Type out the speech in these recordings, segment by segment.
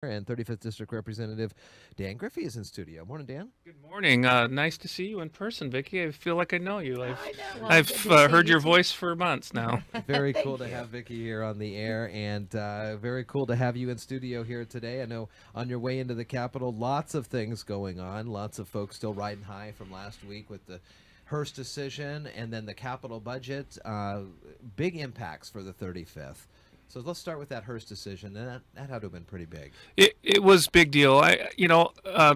and 35th District Representative Dan Griffey is in studio. Morning, Dan. Good morning. Nice to see you in person, Vicky. I feel like I know you. I know. Well, I've good to see heard you your too. voice for months now. Very Thank cool to you. have Vicky here on the air, and very cool to have you in studio here today. I know on your way into the Capitol, lots of things going on. Lots of folks still riding high from last week with the Hirst decision and then the capital budget. Big impacts for the 35th. So let's start with that Hirst decision. And that had to have been pretty big. It was big deal.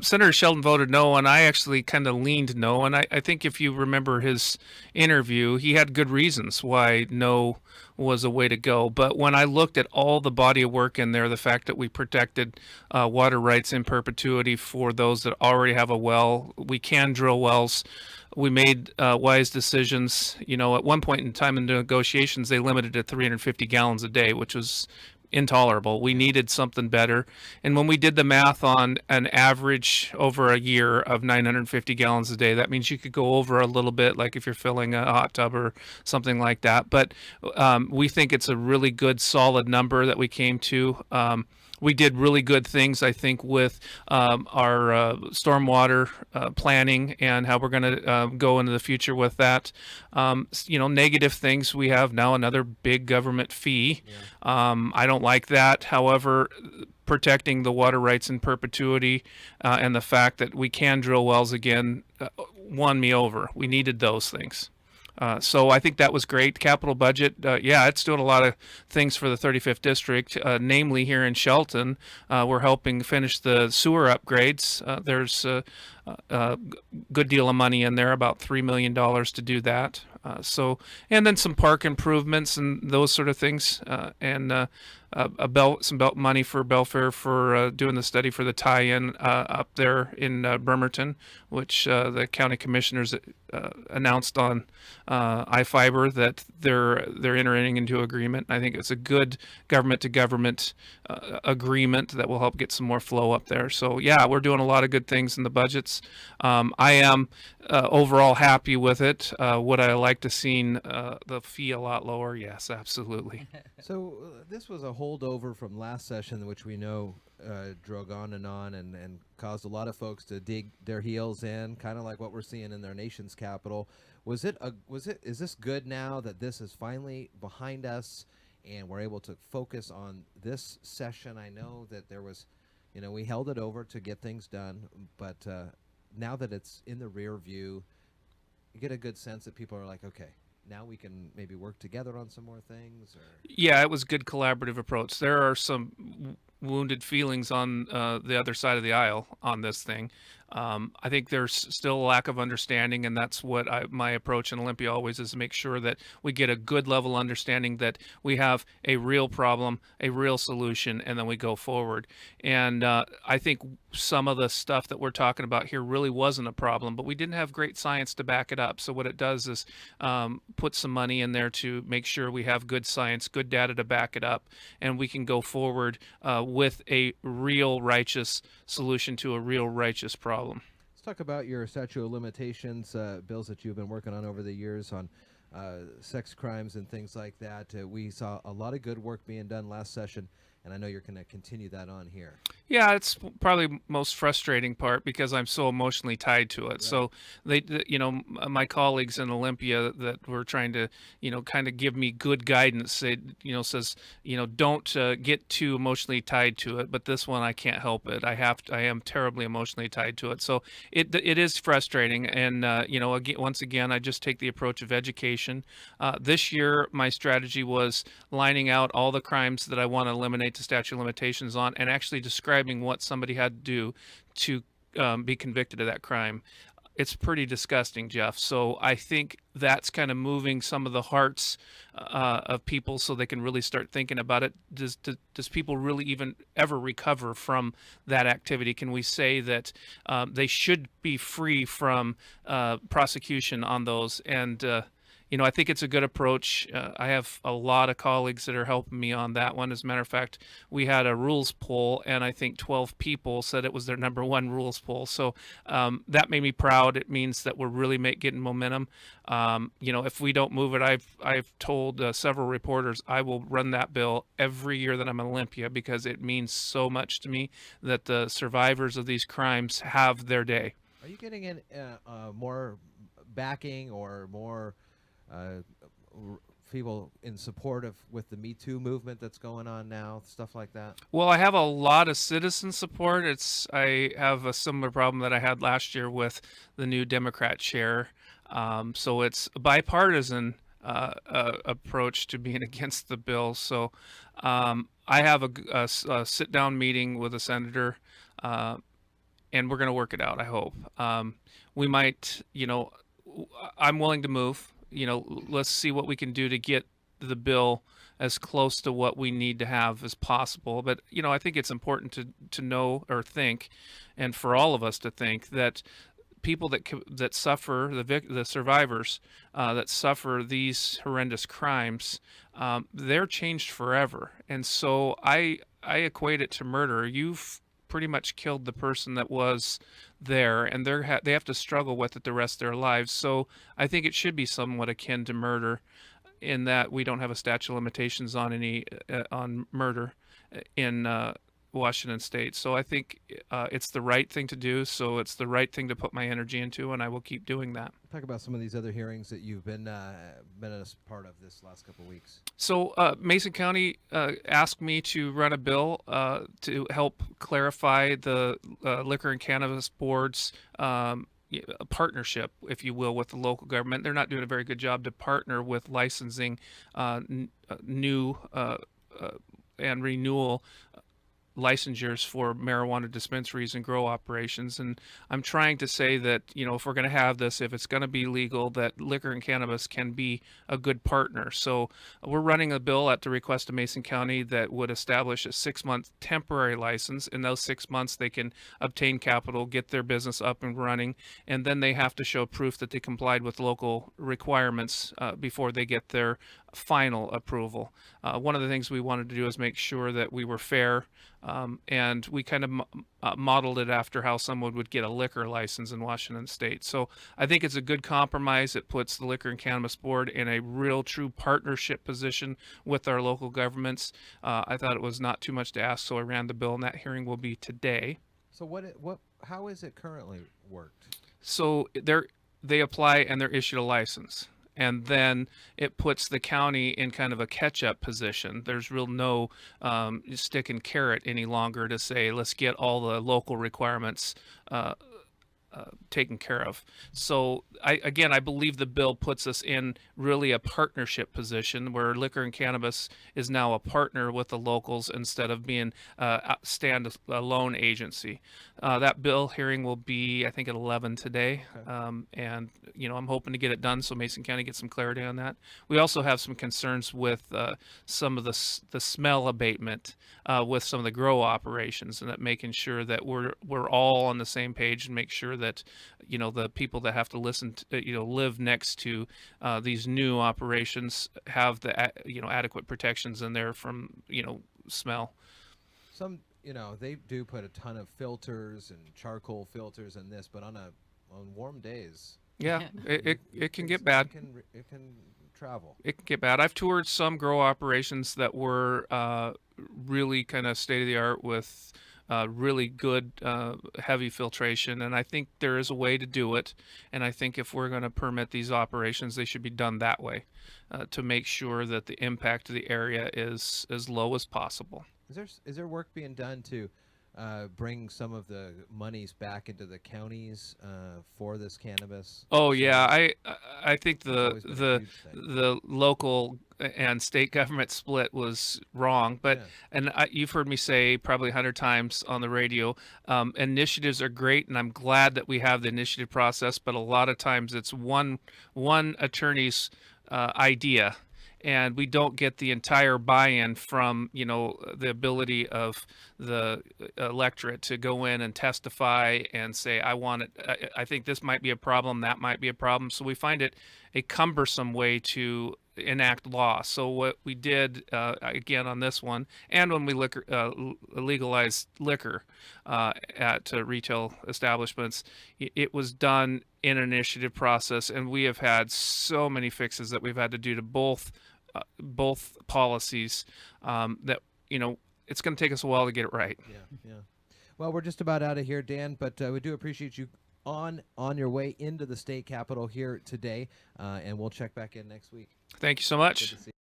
Senator Sheldon voted no, and I actually kind of leaned no. And I think if you remember his interview, he had good reasons why no was a way to go. But when I looked at all the body of work in there, the fact that we protected water rights in perpetuity for those that already have a well, we can drill wells. We made wise decisions. At one point in time in negotiations, they limited it to 350 gallons a day, which was intolerable. We needed something better. And when we did the math on an average over a year of 950 gallons a day, that means you could go over a little bit, like if you're filling a hot tub or something like that. But we think it's a really good, solid number that we came to. We did really good things, I think, with our stormwater planning and how we're going to go into the future with that. Negative things, we have now another big government fee. I don't like that. However, protecting the water rights in perpetuity and the fact that we can drill wells again won me over. We needed those things. So I think that was great. Capital budget, it's doing a lot of things for the 35th District, namely here in Shelton. We're helping finish the sewer upgrades. There's a good deal of money in there, about $3 million to do that. And then some park improvements and those sort of things, some belt money for Belfair for doing the study for the tie-in up there in Bremerton, which the county commissioners announced on I-Fiber that they're entering into agreement. I think it's a good government-to-government agreement that will help get some more flow up there. So yeah, we're doing a lot of good things in the budgets. I am overall happy with it. Would I like to seen the fee a lot lower? Yes, absolutely. So this was a holdover from last session, which we know drug on and caused a lot of folks to dig their heels in, kind of like what we're seeing in their nation's capital. Is this good now that this is finally behind us and we're able to focus on this session? I know that there was, we held it over to get things done, but now that it's in the rear view, you get a good sense that people are like, okay, now we can maybe work together on some more things. Yeah, it was a good collaborative approach. There are some wounded feelings on the other side of the aisle on this thing. I think there's still a lack of understanding, and that's what my approach in Olympia always is, to make sure that we get a good level understanding that we have a real problem, a real solution, and then we go forward. And I think some of the stuff that we're talking about here really wasn't a problem, but we didn't have great science to back it up. So what it does is put some money in there to make sure we have good science, good data to back it up, and we can go forward with a real righteous solution to a real righteous problem. Let's talk about your statute of limitations bills that you've been working on over the years on sex crimes and things like that. We saw a lot of good work being done last session, and I know you're going to continue that on here. Yeah, it's probably most frustrating part because I'm so emotionally tied to it. Right. So my colleagues in Olympia that were trying to, kind of give me good guidance, says, don't get too emotionally tied to it. But this one, I can't help it. I am terribly emotionally tied to it. So it is frustrating. And, once again, I just take the approach of education. This year, my strategy was lining out all the crimes that I want to eliminate the statute of limitations on and actually describing what somebody had to do to be convicted of that crime. It's pretty disgusting, Jeff. So I think that's kind of moving some of the hearts of people so they can really start thinking about it. Does people really even ever recover from that activity? Can we say that they should be free from prosecution on those? And I think it's a good approach. I have a lot of colleagues that are helping me on that one. As a matter of fact, we had a rules poll, and I think 12 people said it was their number one rules poll. So that made me proud. It means that we're really getting momentum. If we don't move it, I've told several reporters I will run that bill every year that I'm in Olympia, because it means so much to me that the survivors of these crimes have their day. Are you getting in more backing or more people in support of with the Me Too movement that's going on now, stuff like that? Well, I have a lot of citizen support. I have a similar problem that I had last year with the new Democrat chair. So it's a bipartisan approach to being against the bill. So I have a sit-down meeting with a senator, and we're going to work it out, I hope. We might, I'm willing to move. Let's see what we can do to get the bill as close to what we need to have as possible. But, I think it's important to know or think, and for all of us to think, that people that suffer, the survivors that suffer these horrendous crimes, they're changed forever. And so I equate it to murder. You've pretty much killed the person that was there, and they have to struggle with it the rest of their lives. So I think it should be somewhat akin to murder, in that we don't have a statute of limitations on on murder in Washington State. So I think it's the right thing to do. So it's the right thing to put my energy into, and I will keep doing that. Talk about some of these other hearings that you've been a part of this last couple of weeks. So Mason County asked me to run a bill to help clarify the Liquor and Cannabis Board's a partnership, if you will, with the local government. They're not doing a very good job to partner with licensing new and renewal licensures for marijuana dispensaries and grow operations. And I'm trying to say that, if we're going to have this, if it's going to be legal, that liquor and cannabis can be a good partner. So we're running a bill at the request of Mason County that would establish a 6-month temporary license. In those 6 months, they can obtain capital, get their business up and running, and then they have to show proof that they complied with local requirements before they get their final approval. One of the things we wanted to do is make sure that we were fair, and we kind of modeled it after how someone would get a liquor license in Washington State. So I think it's a good compromise. It puts the Liquor and Cannabis Board in a real true partnership position with our local governments. I thought it was not too much to ask, so I ran the bill, and that hearing will be today. So how is it currently worked? So they apply and they're issued a license. And then it puts the county in kind of a catch-up position. There's no stick and carrot any longer to say, let's get all the local requirements taken care of. So I believe the bill puts us in really a partnership position where liquor and cannabis is now a partner with the locals instead of being a stand-alone agency. That bill hearing will be, I think, at 11 today. Okay. And, I'm hoping to get it done so Mason County gets some clarity on that. We also have some concerns with some of the smell abatement with some of the grow operations, and that making sure that we're all on the same page and make sure that the people that have to live next to these new operations have the adequate protections in there from smell. Some they do put a ton of filters and charcoal filters in this, but on warm days, it can get bad. It can travel. It can get bad. I've toured some grow operations that were really kind of state of the art with really good heavy filtration, and I think there is a way to do it. And I think if we're going to permit these operations, they should be done that way to make sure that the impact to the area is as low as possible. Is there work being done to bring some of the monies back into the counties for this cannabis? Oh yeah, I think the local and state government split was wrong, but you've heard me say probably 100 times on the radio, initiatives are great, and I'm glad that we have the initiative process. But a lot of times it's one attorney's idea. and we don't get the entire buy-in from, the ability of the electorate to go in and testify and say, I want it. I think this might be a problem, that might be a problem. So we find it a cumbersome way to enact law. So what we did, again on this one, and when we legalized liquor at retail establishments, it was done in an initiative process, and we have had so many fixes that we've had to do to both policies, that it's going to take us a while to get it right. Yeah. Well, we're just about out of here, Dan, but we do appreciate you on your way into the state capitol here today, and we'll check back in next week. Thank you so much. Good to see you.